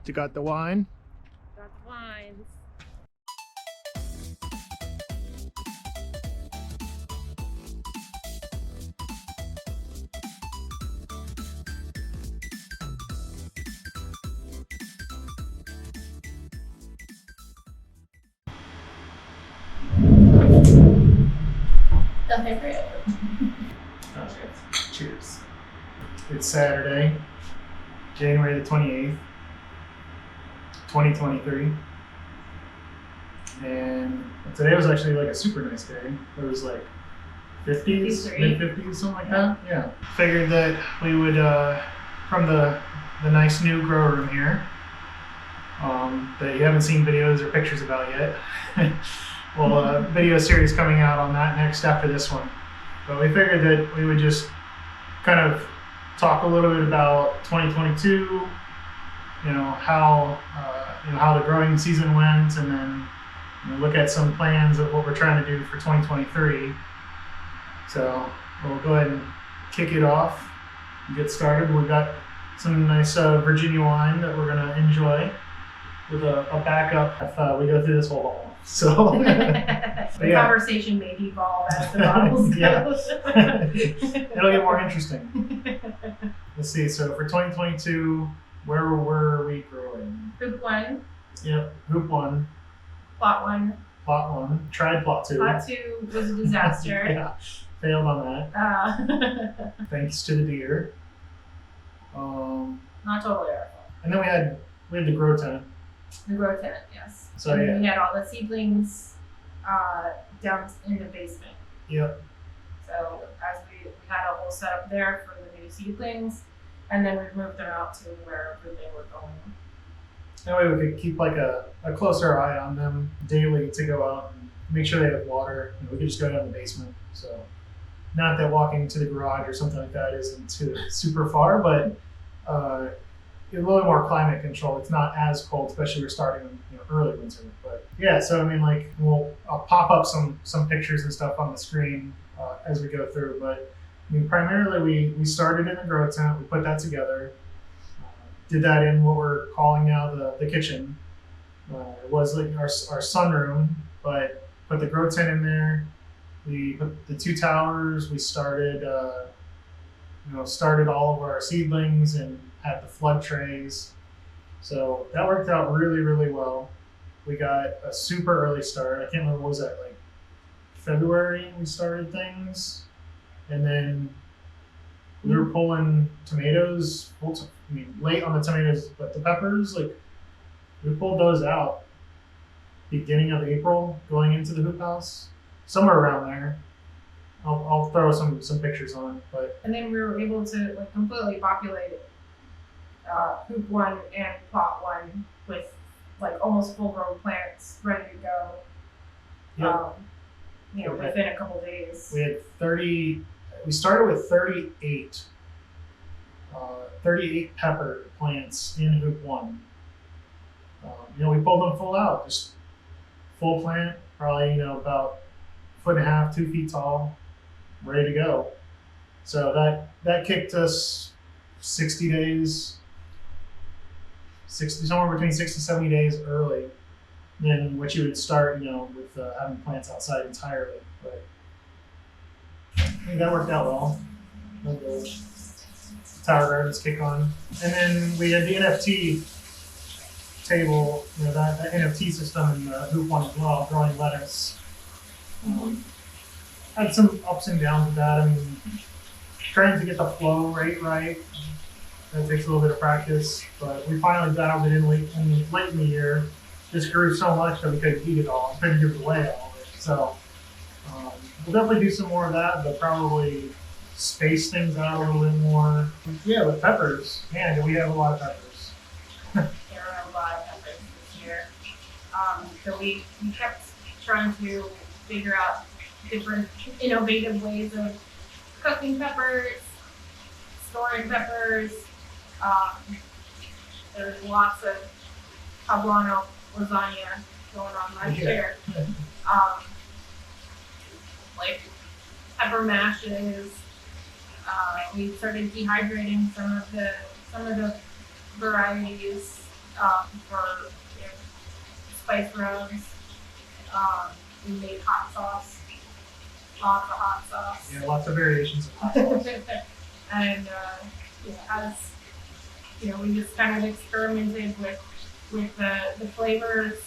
You got the wine? Got the wines. Nothing for you. Okay. Cheers. It's Saturday, January the 28th, 2023. And today was actually like a super nice day. It was like 50s, mid 50s, something like that. Yeah. Figured that we would, from the nice new grow room here, that you haven't seen videos or pictures about yet. Well, a video series coming out on that next after this one. But we figured that we would just kind of talk a little bit about 2022, how the growing season went, and then look at some plans of what we're trying to do for 2023. So we'll go ahead and kick it off and get started. We've got some nice Virginia wine that we're gonna enjoy with a backup if we go through this whole bottle. So the conversation may evolve as the bottles go. It'll get more interesting. Let's see. So for 2022, where were we growing? Hoop 1. Yep. Hoop 1. Plot 1. Plot 1. Tried plot 2. Plot 2 was a disaster. Yeah. Failed on that. Thanks to the deer. Not totally our fault. And then we had the grow tent. The grow tent, yes. So and then we had all the seedlings down in the basement. Yep. So as we had a whole setup there for the new seedlings, and then we moved them out to wherever they were going. That way we could keep like a closer eye on them daily to go out and make sure they have water. We could just go down in the basement. So not that walking to the garage or something like that isn't too super far, but a little more climate control. It's not as cold, especially we're starting early winter. But yeah, so I mean, like I'll pop up some pictures and stuff on the screen as we go through. But I mean, primarily we started in the grow tent. We put that together. Did that in what we're calling now the kitchen. It was like our sunroom, but put the grow tent in there. We put the 2 towers. We started started all of our seedlings and had the flood trays. So that worked out really, really well. We got a super early start. I can't remember, what was that, like February we started things? And then we were pulling tomatoes, late on the tomatoes, but the peppers, like we pulled those out beginning of April going into the hoop house, somewhere around there. I'll throw some pictures on, but. And then we were able to completely populate Hoop 1 and Plot 1 with almost full-grown plants ready to go. Yep. Within a couple days. We had 30. We started with 38 pepper plants in Hoop 1. We pulled them full out, just full plant, probably about 1.5 feet, 2 feet tall, ready to go. So that kicked us 60 days. Somewhere between 60 and 70 days early than what you would start, with having plants outside entirely. But I think that worked out well. The tower gardens kick on. And then we had the NFT table, that NFT system in the Hoop 1 as well, growing lettuce. Had some ups and downs with that. I mean, trying to get the flow rate right. That takes a little bit of practice, but we finally dialed it in late in the year. Just grew so much that we couldn't eat it all, couldn't give away all of it. So we'll definitely do some more of that, but probably space things out a little bit more. Yeah, with peppers, man, we have a lot of peppers. There are a lot of peppers this year. So we kept trying to figure out different innovative ways of cooking peppers, storing peppers. There's lots of poblano lasagna going on last year. Like pepper mashes. We started dehydrating some of the varieties for you know, spice rubs. We made hot sauce, lots of hot sauce. Yeah, lots of variations of hot sauce. And as you know, we just kind of experimented with the flavors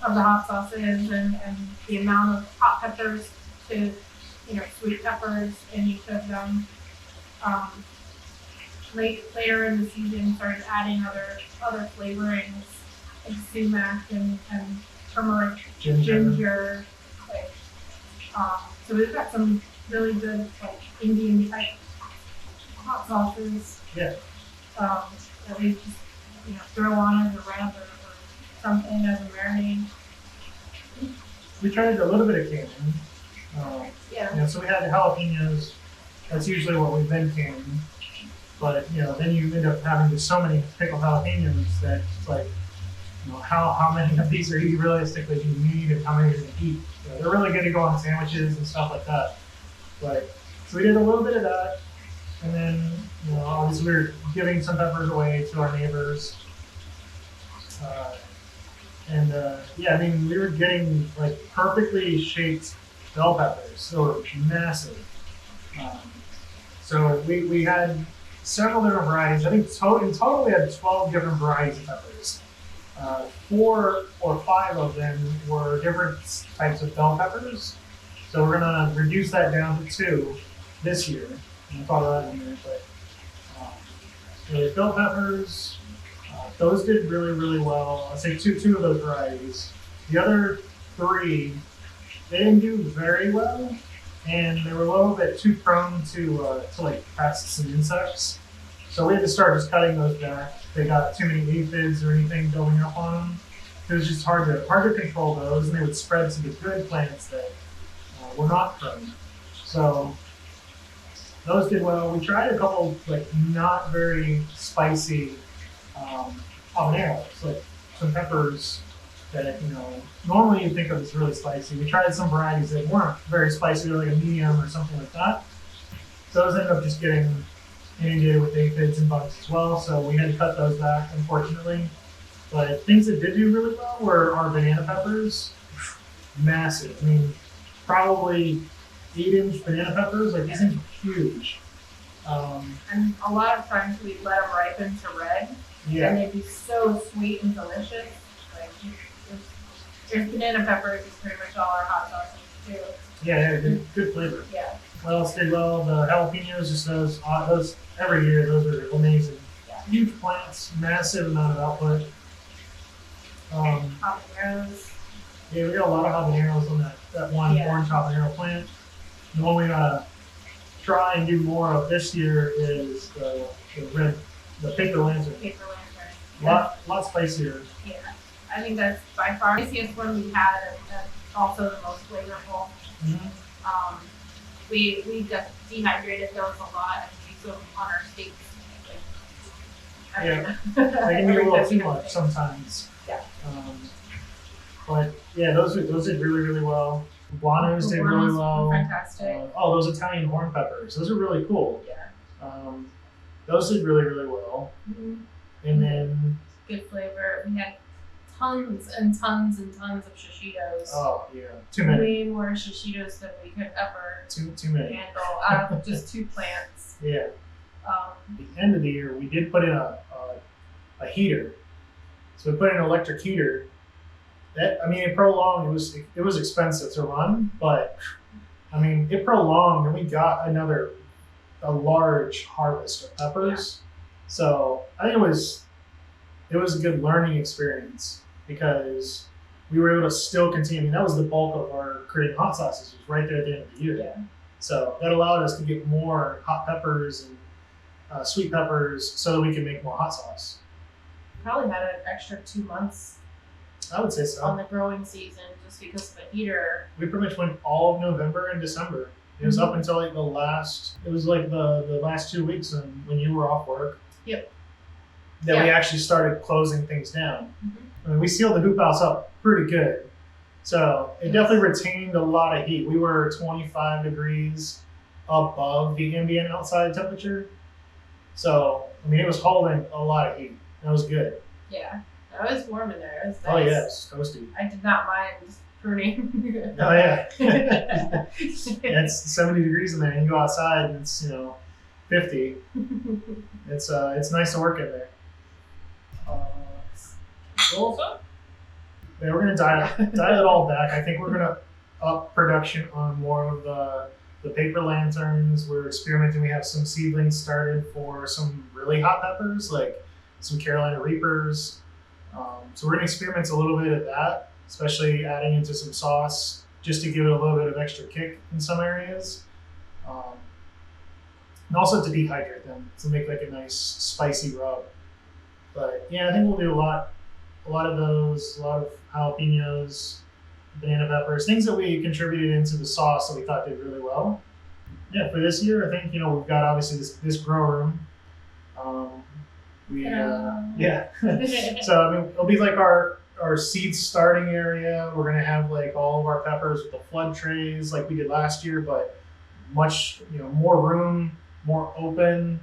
of the hot sauces and the amount of hot peppers to sweet peppers in each of them. Later in the season, started adding other flavorings like sumac and turmeric, ginger. Like, so we've got some really good like Indian type hot sauces. Yeah. That we just throw on as a rub or something as a marinade. We tried a little bit of canning. So we had the jalapenos. That's usually what we've been canning. But then you end up having just so many pickled jalapenos that it's like, how many of these are you realistically do you need, and how many are you gonna eat? They're really good to go on sandwiches and stuff like that. But so we did a little bit of that, and then obviously we were giving some peppers away to our neighbors. We were getting like perfectly shaped bell peppers. They were massive. So we had several different varieties. I think in total we had 12 different varieties of peppers. 4 or 5 of them were different types of bell peppers. So we're gonna reduce that down to 2 this year. We'll talk about that in a minute. But the bell peppers, those did really, really well. I'd say two of those varieties. The other 3, they didn't do very well, and they were a little bit too prone to like pests and insects. So we had to start just cutting those back. They got too many aphids or anything building up on them. It was just hard to control those, and they would spread to the good plants that were not prone. So those did well. We tried a couple like not very spicy habaneros, like some peppers that normally you think of as really spicy. We tried some varieties that weren't very spicy, like a medium or something like that. So those ended up just getting inundated with aphids and bugs as well, so we had to cut those back, unfortunately. But things that did do really well were our banana peppers. Massive. I mean, probably 8-inch banana peppers. Like, these things are huge. And a lot of times we let them ripen to red, and they'd be so sweet and delicious. Like, there's banana peppers is pretty much all our hot sauces too. Yeah, good flavor. Yeah. What else did well? The jalapenos, just those every year, those are amazing. Yeah. Huge plants, massive amount of output. Habaneros. Yeah, we got a lot of habaneros on that one orange habanero plant. The one we gotta try and do more of this year is the paper lantern. Paper lantern. Lot spicier. Yeah, I think that's by far the spiciest one we had, and also the most flavorful. Mm-hmm. We just dehydrated those a lot and we put them on our steaks. They can be a little too much sometimes. Yeah. But yeah, those did really, really well. The guanos did really well. Fantastic. Those Italian horn peppers, those are really cool. Yeah. Those did really, really well. Mm-hmm. And then good flavor. We had tons and tons and tons of shishitos. Oh yeah, too many. Way more shishitos than we could ever too many handle out of just 2 plants. Yeah. At the end of the year, we did put in a heater. So we put in an electric heater. It prolonged. It was expensive to run, but it prolonged, and we got a large harvest of peppers. Yeah. So I think it was a good learning experience because we were able to still continue. That was the bulk of our creating hot sauces, was right there at the end of the year. Yeah. So that allowed us to get more hot peppers and sweet peppers so that we could make more hot sauce. Probably had an extra 2 months. I would say so. On the growing season, just because of the heater. We pretty much went all of November and December. It was up until the last 2 weeks when you were off work. Yep. That we actually started closing things down. Mm-hmm. We sealed the hoop house up pretty good. So it definitely retained a lot of heat. We were 25 degrees above the ambient outside temperature. So, it was holding a lot of heat. That was good. Yeah. It was warm in there. It was nice. Oh yeah, it's toasty. I did not mind pruning. Oh yeah. It's 70 degrees in there, and you go outside and it's 50. It's nice to work in there. Yeah, we're gonna dial it all back. I think we're gonna up production on more of the paper lanterns. We're experimenting. We have some seedlings started for some really hot peppers, like some Carolina Reapers. So we're gonna experiment a little bit at that, especially adding into some sauce just to give it a little bit of extra kick in some areas. And also to dehydrate them to make like a nice spicy rub. But yeah, I think we'll do a lot of those, a lot of jalapenos, banana peppers, things that we contributed into the sauce that we thought did really well. Yeah, for this year, I think we've got obviously this grow room. So I mean, it'll be like our seed starting area. We're gonna have like all of our peppers with the flood trays like we did last year, but much more room, more open.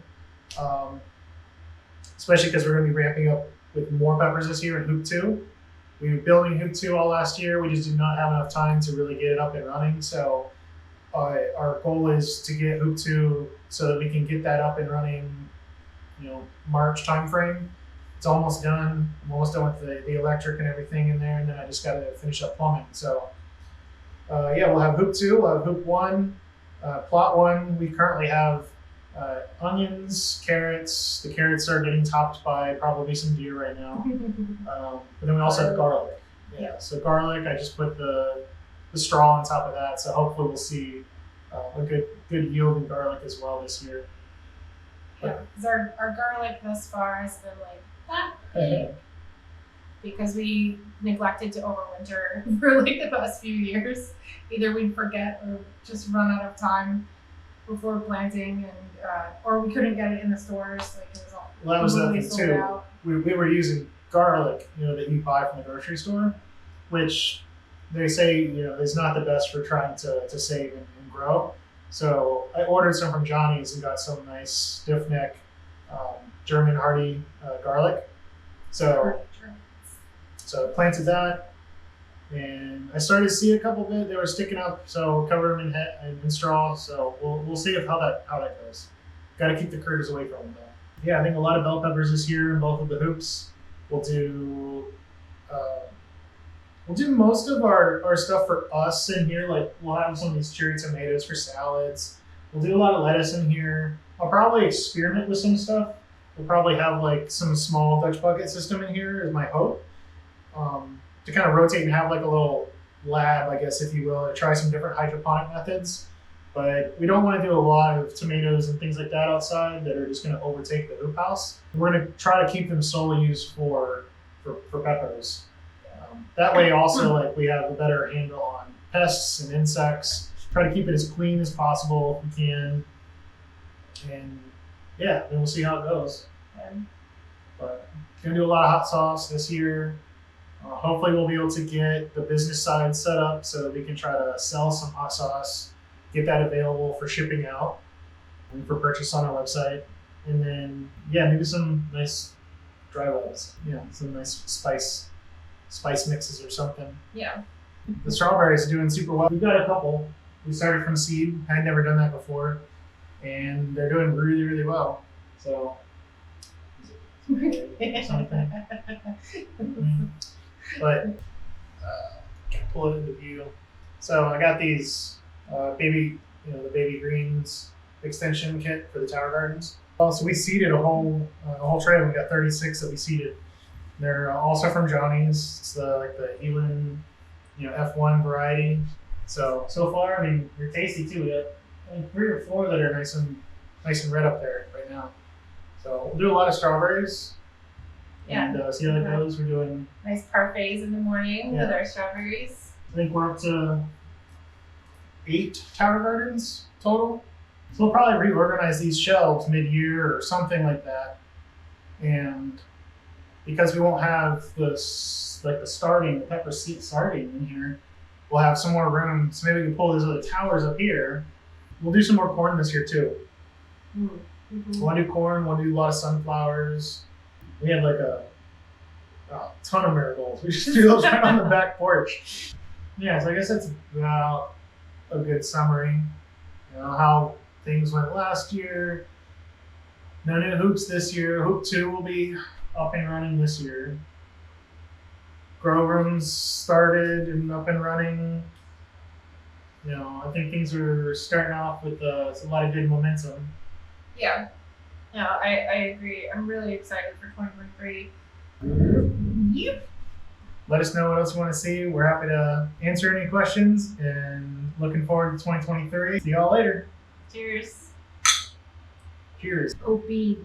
Especially because we're gonna be ramping up with more peppers this year in Hoop 2. We were building Hoop 2 all last year. We just did not have enough time to really get it up and running. So our goal is to get Hoop 2 so that we can get that up and running, March timeframe. It's almost done. I'm almost done with the electric and everything in there, and then I just got to finish up plumbing. So we'll have Hoop 2, we'll have Hoop 1. Plot 1, we currently have onions, carrots. The carrots are getting topped by probably some deer right now. But then we also have garlic. Yeah, so garlic, I just put the straw on top of that. So hopefully we'll see a good yield in garlic as well this year. Yeah, because our garlic thus far has been like that big because we neglected to overwinter for like the past few years. Either we'd forget or just run out of time before planting, and or we couldn't get it in the stores. Like it was all that was the thing too. Out. We were using garlic, that you buy from the grocery store, which they say is not the best for trying to save and grow. So I ordered some from Johnny's and got some nice stiff neck German hardy garlic. So I planted that, and I started to see a couple bit. They were sticking up, so covered them in straw. So we'll see how that goes. Got to keep the critters away from them though. Yeah, I think a lot of bell peppers this year in both of the hoops. We'll do most of our stuff for us in here. Like we'll have some of these cherry tomatoes for salads. We'll do a lot of lettuce in here. I'll probably experiment with some stuff. We'll probably have like some small Dutch bucket system in here is my hope. To kind of rotate and have like a little lab, I guess, if you will, to try some different hydroponic methods. But we don't want to do a lot of tomatoes and things like that outside that are just going to overtake the hoop house. We're going to try to keep them solely used for peppers. That way also like we have a better handle on pests and insects. Try to keep it as clean as possible if we can. And yeah, then we'll see how it goes. But gonna do a lot of hot sauce this year. Hopefully we'll be able to get the business side set up so that we can try to sell some hot sauce, get that available for shipping out and for purchase on our website. And then maybe some nice dry rubs. Some nice spice mixes or something. Yeah. The strawberries are doing super well. We've got a couple. We started from seed. I had never done that before. And they're doing really, really well. So, something. But, pull it into view. So I got these the baby greens extension kit for the tower gardens. So we seeded a whole tray. We got 36 that we seeded. They're also from Johnny's. It's the Elin, F1 variety. So far, I mean, they're tasty too. We have 3 or 4 that are nice and red up there right now. So we'll do a lot of strawberries. Yeah. And see how that goes. We're doing nice parfaits in the morning with our strawberries. I think we're up to 8 tower gardens total. So we'll probably reorganize these shelves mid-year or something like that. And because we won't have the pepper seed starting in here, we'll have some more room. So maybe we can pull these other towers up here. We'll do some more corn this year too. Mm-hmm. We'll do corn. We'll do a lot of sunflowers. We have like a a ton of marigolds. We should do those right on the back porch. Yeah, so I guess that's about a good summary. You know, how things went last year. No new hoops this year. Hoop 2 will be up and running this year. Grow rooms started and up and running. You know, I think things are starting off with a lot of good momentum. Yeah. No, I agree. I'm really excited for 2023. Yep. Let us know what else you want to see. We're happy to answer any questions and looking forward to 2023. See y'all later. Cheers. Cheers. Oh, beans.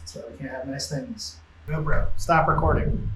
So we can't have nice things. No, bro. Stop recording.